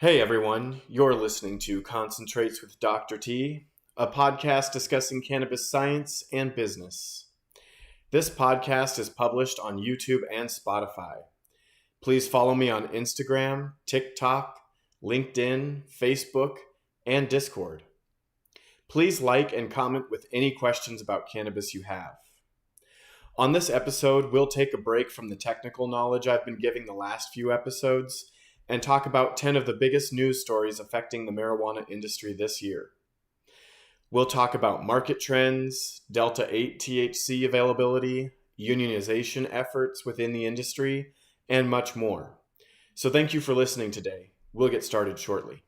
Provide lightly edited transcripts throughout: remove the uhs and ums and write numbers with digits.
Hey everyone, you're listening to Concentrates with Dr. T, a podcast discussing cannabis science and business. This podcast is published on YouTube and Spotify. Please follow me on Instagram, TikTok, LinkedIn, Facebook, and Discord. Please like and comment with any questions about cannabis you have. On this episode, we'll take a break from the technical knowledge I've been giving the last few episodes and talk about 10 of the biggest news stories affecting the marijuana industry this year. We'll talk about market trends, Delta-8 THC availability, unionization efforts within the industry, and much more. So thank you for listening today. We'll get started shortly.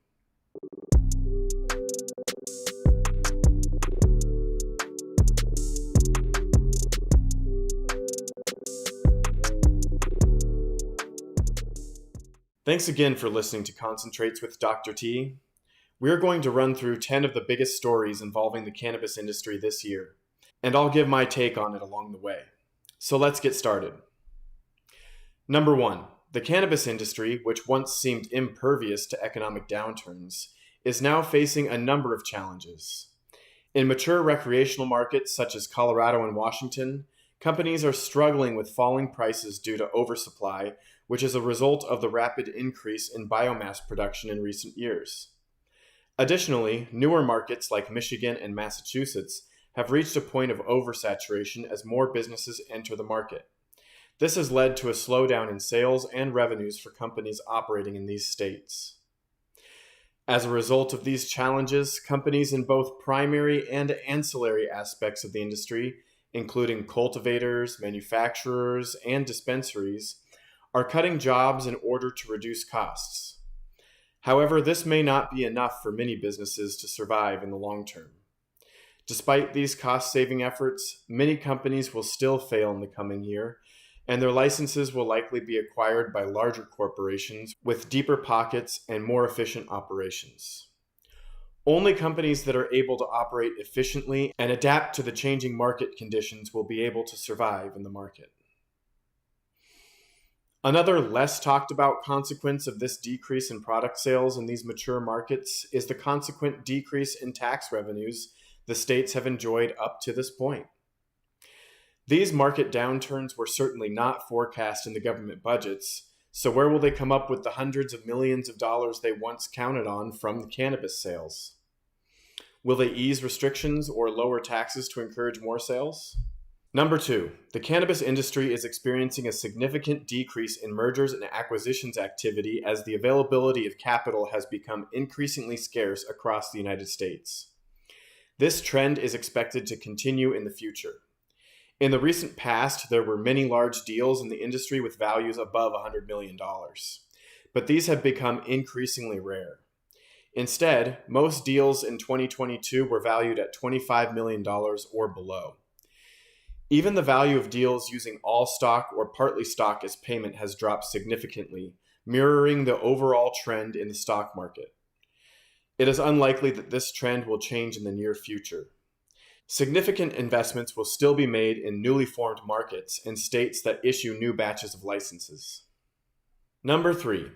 Thanks again for listening to Concentrates with Dr. T. We're going to run through 10 of the biggest stories involving the cannabis industry this year, and I'll give my take on it along the way. So let's get started. Number 1, the cannabis industry, which once seemed impervious to economic downturns, is now facing a number of challenges. In mature recreational markets such as Colorado and Washington, companies are struggling with falling prices due to oversupply, which is a result of the rapid increase in biomass production in recent years. Additionally, newer markets like Michigan and Massachusetts have reached a point of oversaturation as more businesses enter the market. This has led to a slowdown in sales and revenues for companies operating in these states. As a result of these challenges, companies in both primary and ancillary aspects of the industry, including cultivators, manufacturers, and dispensaries, are cutting jobs in order to reduce costs. However, this may not be enough for many businesses to survive in the long term. Despite these cost-saving efforts, many companies will still fail in the coming year, and their licenses will likely be acquired by larger corporations with deeper pockets and more efficient operations. Only companies that are able to operate efficiently and adapt to the changing market conditions will be able to survive in the market. Another less talked about consequence of this decrease in product sales in these mature markets is the consequent decrease in tax revenues the states have enjoyed up to this point. These market downturns were certainly not forecast in the government budgets, so where will they come up with the hundreds of millions of dollars they once counted on from the cannabis sales? Will they ease restrictions or lower taxes to encourage more sales? Number 2, the cannabis industry is experiencing a significant decrease in mergers and acquisitions activity as the availability of capital has become increasingly scarce across the United States. This trend is expected to continue in the future. In the recent past, there were many large deals in the industry with values above $100 million, but these have become increasingly rare. Instead, most deals in 2022 were valued at $25 million or below. Even the value of deals using all stock or partly stock as payment has dropped significantly, mirroring the overall trend in the stock market. It is unlikely that this trend will change in the near future. Significant investments will still be made in newly formed markets and states that issue new batches of licenses. Number 3.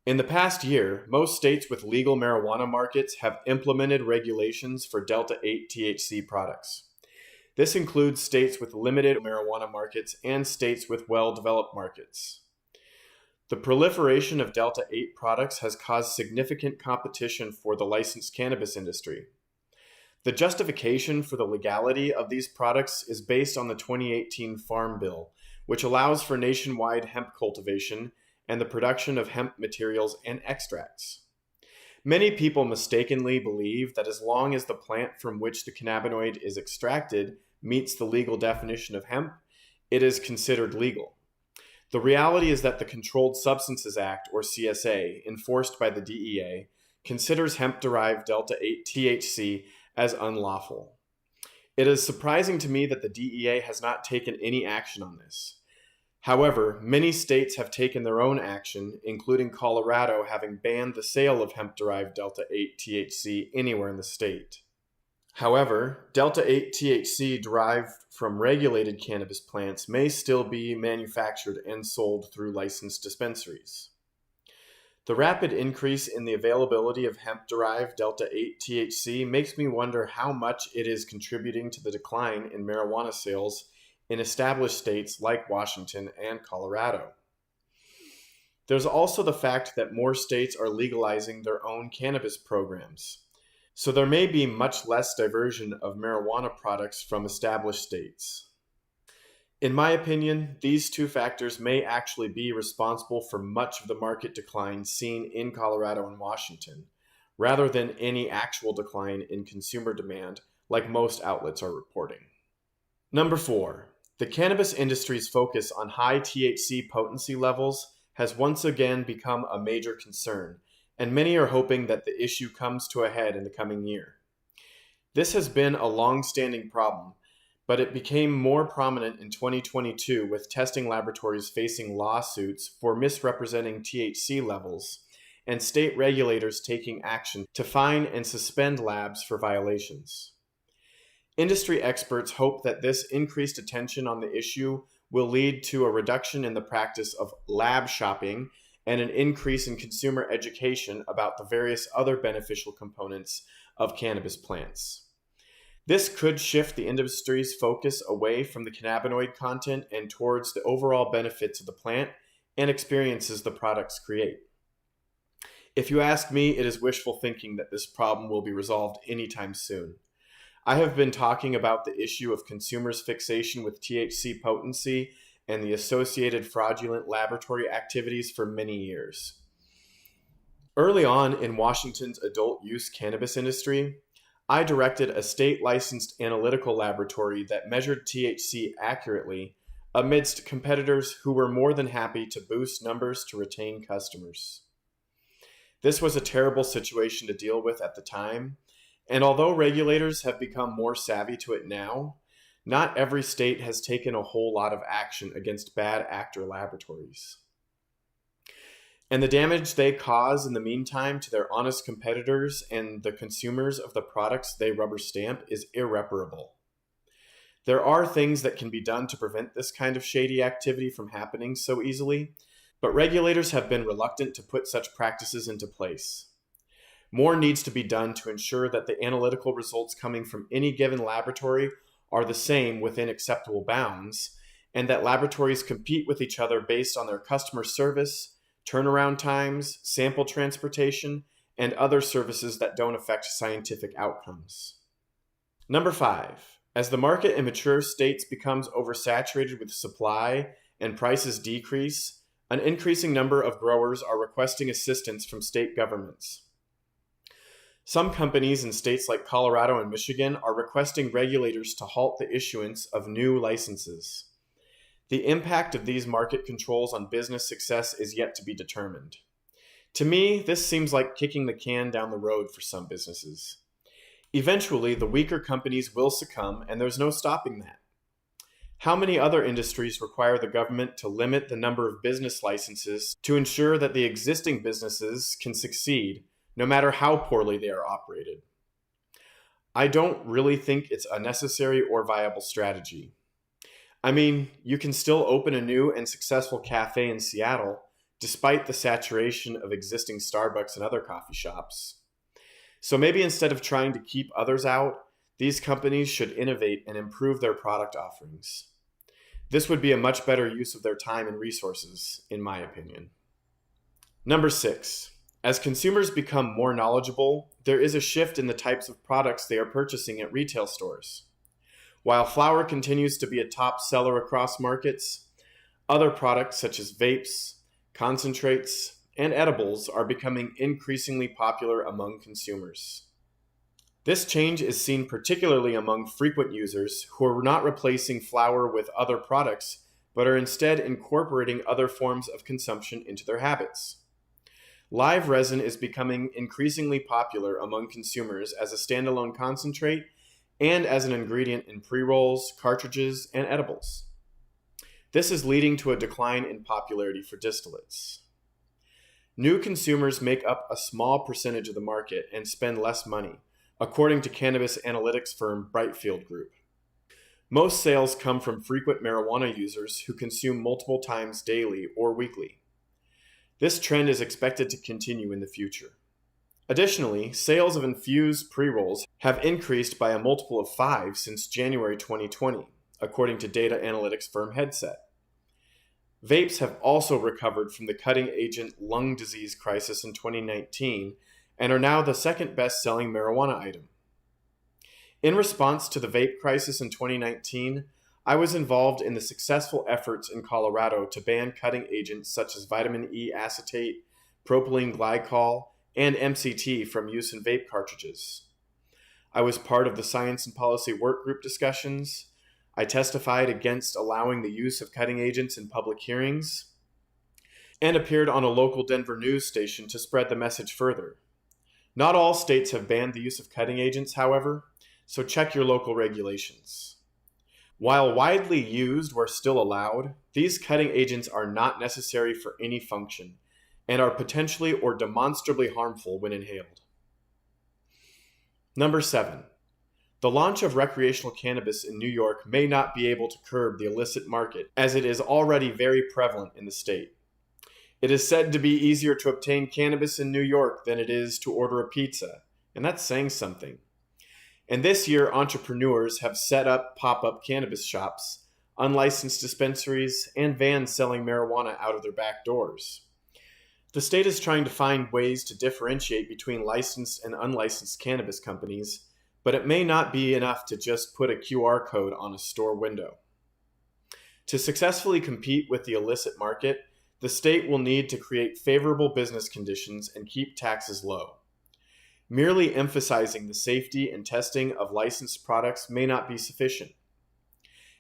In the past year, most states with legal marijuana markets have implemented regulations for Delta-8 THC products. This includes states with limited marijuana markets and states with well-developed markets. The proliferation of Delta-8 products has caused significant competition for the licensed cannabis industry. The justification for the legality of these products is based on the 2018 Farm Bill, which allows for nationwide hemp cultivation and the production of hemp materials and extracts. Many people mistakenly believe that as long as the plant from which the cannabinoid is extracted meets the legal definition of hemp, it is considered legal. The reality is that the Controlled Substances Act, or CSA, enforced by the DEA, considers hemp-derived Delta-8 THC as unlawful. It is surprising to me that the DEA has not taken any action on this. However, many states have taken their own action, including Colorado having banned the sale of hemp-derived Delta-8 THC anywhere in the state. However, Delta-8 THC derived from regulated cannabis plants may still be manufactured and sold through licensed dispensaries. The rapid increase in the availability of hemp-derived delta-8 THC makes me wonder how much it is contributing to the decline in marijuana sales in established states like Washington and Colorado. There's also the fact that more states are legalizing their own cannabis programs, so there may be much less diversion of marijuana products from established states. In my opinion, these two factors may actually be responsible for much of the market decline seen in Colorado and Washington, rather than any actual decline in consumer demand like most outlets are reporting. Number 4. The cannabis industry's focus on high THC potency levels has once again become a major concern, and many are hoping that the issue comes to a head in the coming year. This has been a long-standing problem, but it became more prominent in 2022 with testing laboratories facing lawsuits for misrepresenting THC levels and state regulators taking action to fine and suspend labs for violations. Industry experts hope that this increased attention on the issue will lead to a reduction in the practice of lab shopping and an increase in consumer education about the various other beneficial components of cannabis plants. This could shift the industry's focus away from the cannabinoid content and towards the overall benefits of the plant and experiences the products create. If you ask me, it is wishful thinking that this problem will be resolved anytime soon. I have been talking about the issue of consumers' fixation with THC potency and the associated fraudulent laboratory activities for many years. Early on in Washington's adult use cannabis industry, I directed a state-licensed analytical laboratory that measured THC accurately amidst competitors who were more than happy to boost numbers to retain customers. This was a terrible situation to deal with at the time, and although regulators have become more savvy to it now, not every state has taken a whole lot of action against bad actor laboratories. And the damage they cause in the meantime to their honest competitors and the consumers of the products they rubber stamp is irreparable. There are things that can be done to prevent this kind of shady activity from happening so easily, but regulators have been reluctant to put such practices into place. More needs to be done to ensure that the analytical results coming from any given laboratory are the same within acceptable bounds, and that laboratories compete with each other based on their customer service, turnaround times, sample transportation, and other services that don't affect scientific outcomes. Number 5. As the market in mature states becomes oversaturated with supply and prices decrease, an increasing number of growers are requesting assistance from state governments. Some companies in states like Colorado and Michigan are requesting regulators to halt the issuance of new licenses. The impact of these market controls on business success is yet to be determined. To me, this seems like kicking the can down the road for some businesses. Eventually, the weaker companies will succumb, and there's no stopping that. How many other industries require the government to limit the number of business licenses to ensure that the existing businesses can succeed, no matter how poorly they are operated? I don't really think it's a necessary or viable strategy. I mean, you can still open a new and successful cafe in Seattle, despite the saturation of existing Starbucks and other coffee shops. So maybe instead of trying to keep others out, these companies should innovate and improve their product offerings. This would be a much better use of their time and resources, in my opinion. Number 6. As consumers become more knowledgeable, there is a shift in the types of products they are purchasing at retail stores. While flower continues to be a top seller across markets, other products such as vapes, concentrates, and edibles are becoming increasingly popular among consumers. This change is seen particularly among frequent users who are not replacing flower with other products, but are instead incorporating other forms of consumption into their habits. Live resin is becoming increasingly popular among consumers as a standalone concentrate and as an ingredient in pre-rolls, cartridges, and edibles. This is leading to a decline in popularity for distillates. New consumers make up a small percentage of the market and spend less money, according to cannabis analytics firm Brightfield Group. Most sales come from frequent marijuana users who consume multiple times daily or weekly. This trend is expected to continue in the future. Additionally, sales of infused pre-rolls have increased by a multiple of 5 since January 2020, according to data analytics firm Headset. Vapes have also recovered from the cutting agent lung disease crisis in 2019 and are now the second best-selling marijuana item. In response to the vape crisis in 2019, I was involved in the successful efforts in Colorado to ban cutting agents such as vitamin E acetate, propylene glycol, and MCT from use in vape cartridges. I was part of the science and policy work group discussions. I testified against allowing the use of cutting agents in public hearings, and appeared on a local Denver news station to spread the message further. Not all states have banned the use of cutting agents, however, so check your local regulations. While widely used where still allowed, these cutting agents are not necessary for any function and are potentially or demonstrably harmful when inhaled. Number 7. The launch of recreational cannabis in New York may not be able to curb the illicit market, as it is already very prevalent in the state. It is said to be easier to obtain cannabis in New York than it is to order a pizza, and that's saying something. And this year, entrepreneurs have set up pop-up cannabis shops, unlicensed dispensaries, and vans selling marijuana out of their back doors. The state is trying to find ways to differentiate between licensed and unlicensed cannabis companies, but it may not be enough to just put a QR code on a store window. To successfully compete with the illicit market, the state will need to create favorable business conditions and keep taxes low. Merely emphasizing the safety and testing of licensed products may not be sufficient.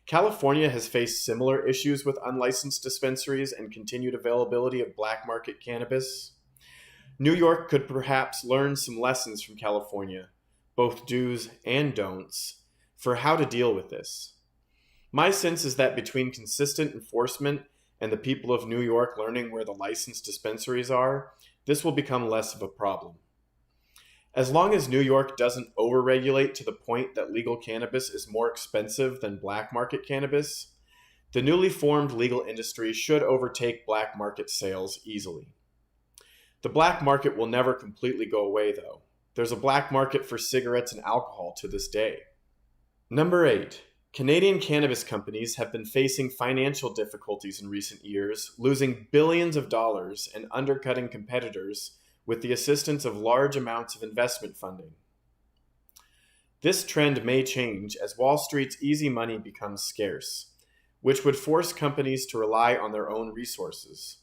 California has faced similar issues with unlicensed dispensaries and continued availability of black market cannabis. New York could perhaps learn some lessons from California, both do's and don'ts, for how to deal with this. My sense is that between consistent enforcement and the people of New York learning where the licensed dispensaries are, this will become less of a problem. As long as New York doesn't overregulate to the point that legal cannabis is more expensive than black market cannabis, the newly formed legal industry should overtake black market sales easily. The black market will never completely go away, though. There's a black market for cigarettes and alcohol to this day. Number 8. Canadian cannabis companies have been facing financial difficulties in recent years, losing billions of dollars and undercutting competitors with the assistance of large amounts of investment funding. This trend may change as Wall Street's easy money becomes scarce, which would force companies to rely on their own resources.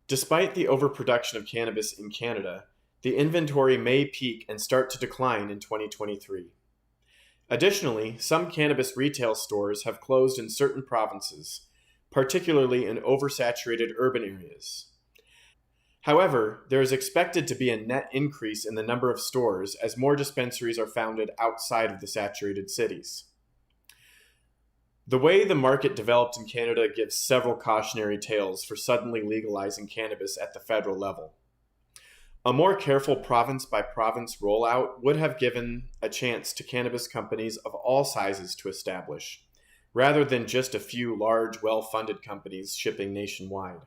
Despite the overproduction of cannabis in Canada, the inventory may peak and start to decline in 2023. Additionally, some cannabis retail stores have closed in certain provinces, particularly in oversaturated urban areas. However, there is expected to be a net increase in the number of stores as more dispensaries are founded outside of the saturated cities. The way the market developed in Canada gives several cautionary tales for suddenly legalizing cannabis at the federal level. A more careful province-by-province rollout would have given a chance to cannabis companies of all sizes to establish, rather than just a few large, well-funded companies shipping nationwide.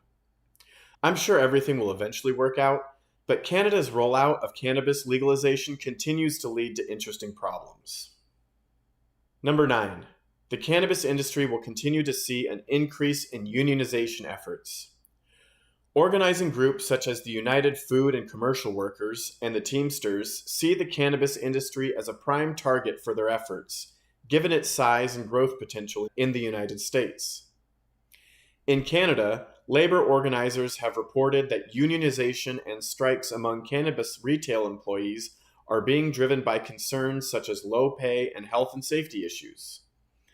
I'm sure everything will eventually work out, but Canada's rollout of cannabis legalization continues to lead to interesting problems. Number 9. The cannabis industry will continue to see an increase in unionization efforts. Organizing groups such as the United Food and Commercial Workers and the Teamsters see the cannabis industry as a prime target for their efforts, given its size and growth potential in the United States. In Canada, labor organizers have reported that unionization and strikes among cannabis retail employees are being driven by concerns such as low pay and health and safety issues.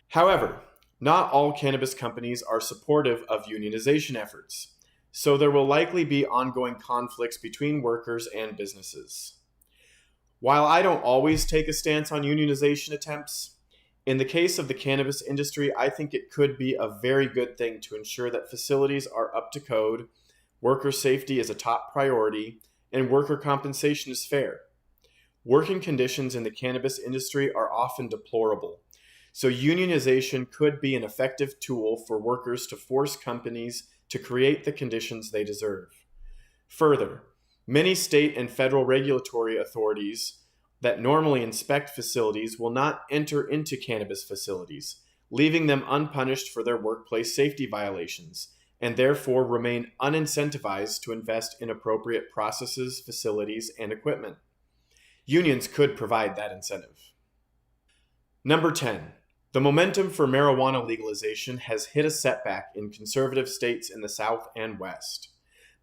However, not all cannabis companies are supportive of unionization efforts, so there will likely be ongoing conflicts between workers and businesses. While I don't always take a stance on unionization attempts, in the case of the cannabis industry, I think it could be a very good thing to ensure that facilities are up to code, worker safety is a top priority, and worker compensation is fair. Working conditions in the cannabis industry are often deplorable, so unionization could be an effective tool for workers to force companies to create the conditions they deserve. Further, many state and federal regulatory authorities that normally inspect facilities will not enter into cannabis facilities, leaving them unpunished for their workplace safety violations, and therefore remain unincentivized to invest in appropriate processes, facilities, and equipment. Unions could provide that incentive. Number 10. The momentum for marijuana legalization has hit a setback in conservative states in the South and West.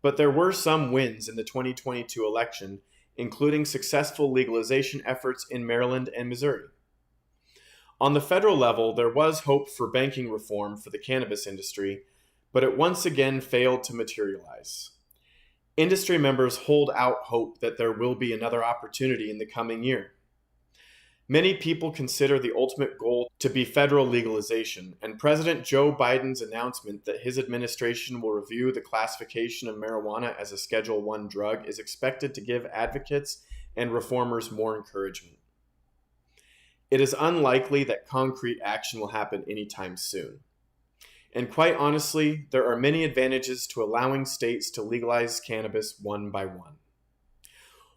But there were some wins in the 2022 election, including successful legalization efforts in Maryland and Missouri. On the federal level, there was hope for banking reform for the cannabis industry, but it once again failed to materialize. Industry members hold out hope that there will be another opportunity in the coming year. Many people consider the ultimate goal to be federal legalization, and President Joe Biden's announcement that his administration will review the classification of marijuana as a Schedule I drug is expected to give advocates and reformers more encouragement. It is unlikely that concrete action will happen anytime soon. And quite honestly, there are many advantages to allowing states to legalize cannabis one by one.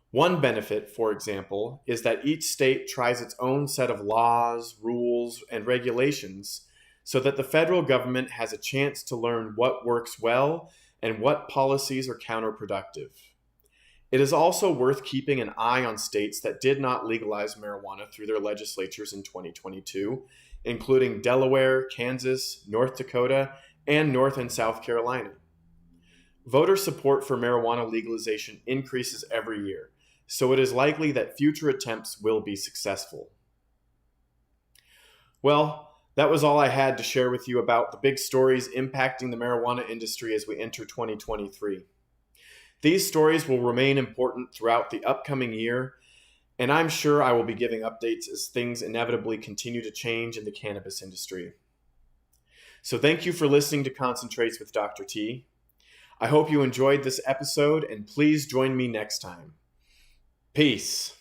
One benefit, for example, is that each state tries its own set of laws, rules, and regulations so that the federal government has a chance to learn what works well and what policies are counterproductive. It is also worth keeping an eye on states that did not legalize marijuana through their legislatures in 2022, including Delaware, Kansas, North Dakota, and North and South Carolina. Voter support for marijuana legalization increases every year, so it is likely that future attempts will be successful. Well, that was all I had to share with you about the big stories impacting the marijuana industry as we enter 2023. These stories will remain important throughout the upcoming year, and I'm sure I will be giving updates as things inevitably continue to change in the cannabis industry. So thank you for listening to Concentrates with Dr. T. I hope you enjoyed this episode, and please join me next time. Peace.